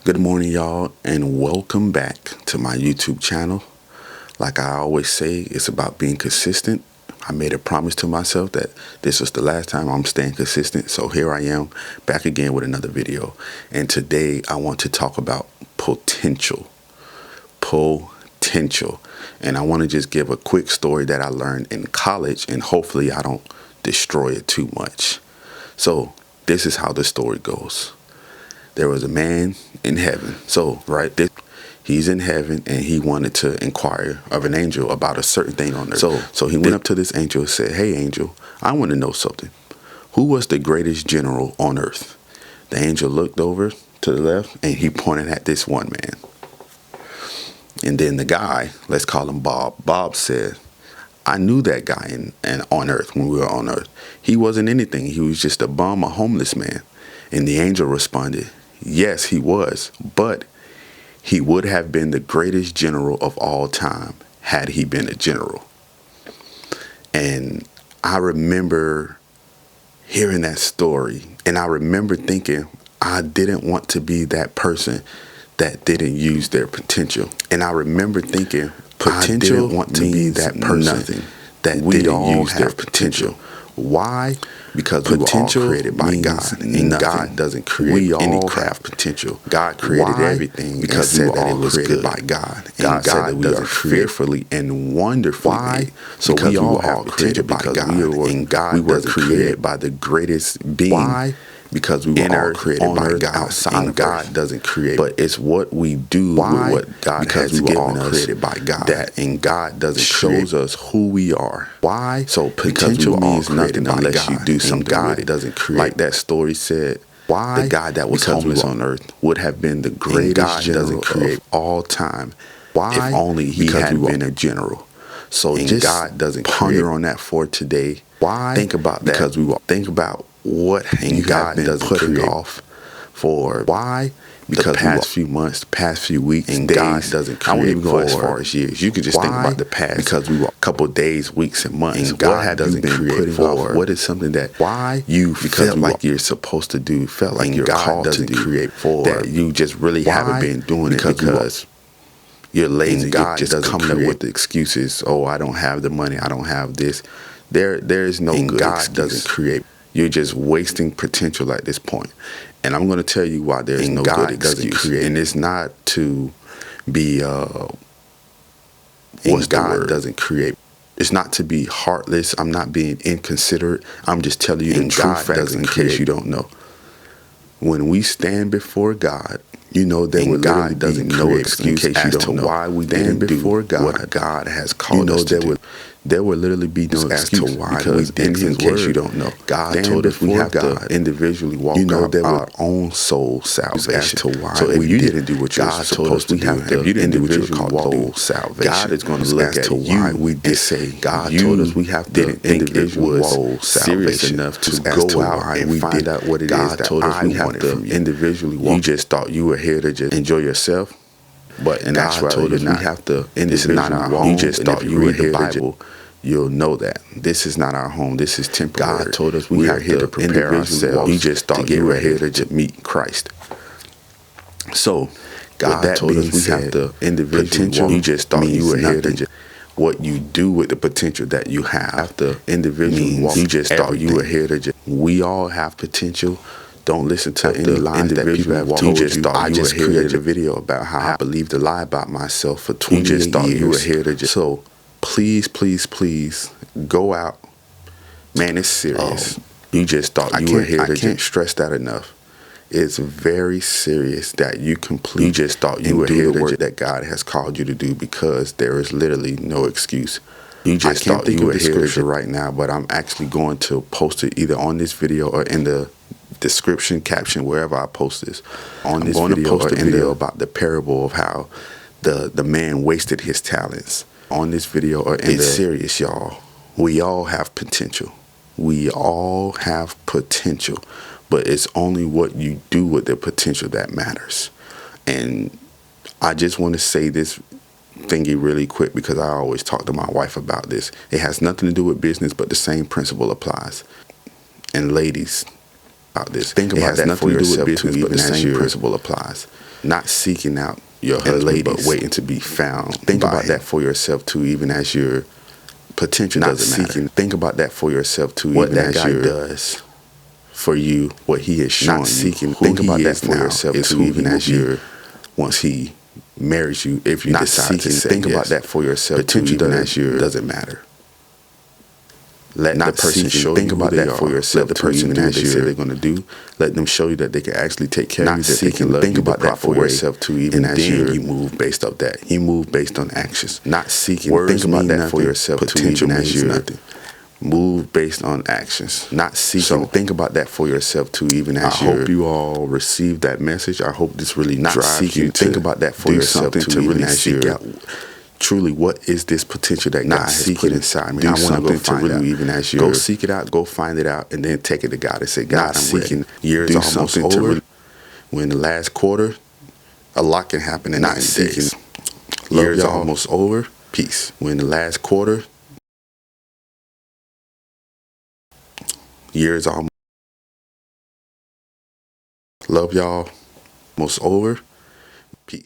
Good morning, y'all, and welcome back to my YouTube channel. Like I always say, it's about being consistent. I made a promise to myself that this was the last time I'm staying consistent, so here I am back again with another video. And today I want to talk about potential. Potential. And I want to just give a quick story that I learned in college, and hopefully I don't destroy it too much. So this is how the story goes. There was a man in heaven. He's in heaven, and he wanted to inquire of an angel about a certain thing on earth. So he went up to this angel and said, "Hey, angel, I want to know something. Who was the greatest general on earth?" The angel looked over to the left, and he pointed at this one man. And then the guy, let's call him Bob. Bob said, "I knew that guy and on earth when we were on earth. He wasn't anything. He was just a bum, a homeless man." And the angel responded, "Yes, he was, but he would have been the greatest general of all time had he been a general." And I remember hearing that story, and I remember thinking I didn't want to be that person that didn't use their potential. And I remember thinking potential I didn't want to be that person that didn't use their potential. Why? Because potential we were all created by God, and God doesn't create any crap. Potential. God created everything because we were all created by God. God said that we are fearfully and wonderfully made. So we all are created by God, and God was created by the greatest being. Why? Because we were all created by God, outside and God doesn't create. But it's what we do with what God has given us, created by God, and God doesn't shows us who we are. Why? So potential means nothing unless you do something. God doesn't create. Like that story said, why? The guy that was homeless on earth would have been the greatest general of all time. Why? If only he had been a general. So just God doesn't ponder on that for today. Why? Think about that. Because we will think about what and God doesn't put off for. Why? Because the past few months, the past few weeks, and days, God doesn't create. I won't even go as far as years. You can just think about the past. Because we were a couple days, weeks, and months. And God doesn't create for. What is something that you felt like you're supposed to do? Felt like you're called to create for. That you just really haven't been doing it because you're lazy. God just coming up with the excuses. Oh, I don't have the money. I don't have this. There is no good excuse. God doesn't create. You're just wasting potential at this point. And I'm going to tell you why there's no good excuse. And it's not to be, God doesn't create. It's not to be heartless. I'm not being inconsiderate. I'm just telling you the true facts in case you don't know. When we stand before God, you know there will God doesn't no excuse as to why we stand before God. What God has called us to do. There will literally be no excuse to why we did in case you don't know. God told us we have to individually walk out our own soul salvation. As to why so if you didn't do what you're supposed to do, if you didn't do what you're called to do, salvation, God is going to look at why we did say God told us we have to individually serious enough to go out and find out what it is that I wanted from you. Individually walk. You just thought you were here to just enjoy yourself. But in actuality, we have to individually walk. You just thought you were here to you'll know that this is not our home. This is temporary. God told us we are here to prepare ourselves. You just thought you were here to meet Christ. So God told us we have to individually walk. You just thought you were here to what you do with the potential that you have. After individually walk, you just thought you were here to we all have potential. Don't listen to any lies that people have told you. I just created a video about how I believed a lie about myself for 20 years. You just thought you were here to just. So please, please, please go out. Man, it's serious. You just thought you were here to just. I can't stress that enough. It's very serious that you complete. You just thought you were here to do the work that God has called you to do because there is literally no excuse. You just thought you were here to right now, but I'm actually going to post it either on this video or in the description caption wherever I post this. On this video, post a video about the parable of how the man wasted his talents. On this video or in it's serious, y'all. We all have potential. We all have potential, but it's only what you do with the potential that matters. And I just want to say this thingy really quick because I always talk to my wife about this. It has nothing to do with business, but the same principle applies. And ladies, about this. Think about that for yourself too, even as your principle applies. Not seeking out your husband, but waiting to be found. Think about that for yourself too, even as your potential doesn't matter. Think about that for yourself too, what that guy does for you, what he is showing you. Think about that for yourself too, even as your once he marries you, if you decide to say think about that for yourself too, even as your doesn't matter. Let the person show think about that for yourself. Let the person do what they say they're going to do. Let them show you that they can actually take care of you, that they can love you. Think about that for yourself too, even as you move based off that. You move based on actions, not seeking. Think about that for yourself too, even as you move based on actions, not seeking. So think about that for yourself too, even as you. I hope you all receive that message. I hope this really drives you to think about that for yourself too, to really seek out. Truly, what is this potential that God has put inside me? I want to go find out. Even as you go seek it out, go find it out, and then take it to God and say, God, I'm seeking. Years almost over. When the last quarter, a lot can happen in 90 days. Years almost over. Peace. When the last quarter, years almost. Love y'all. Almost over. Peace.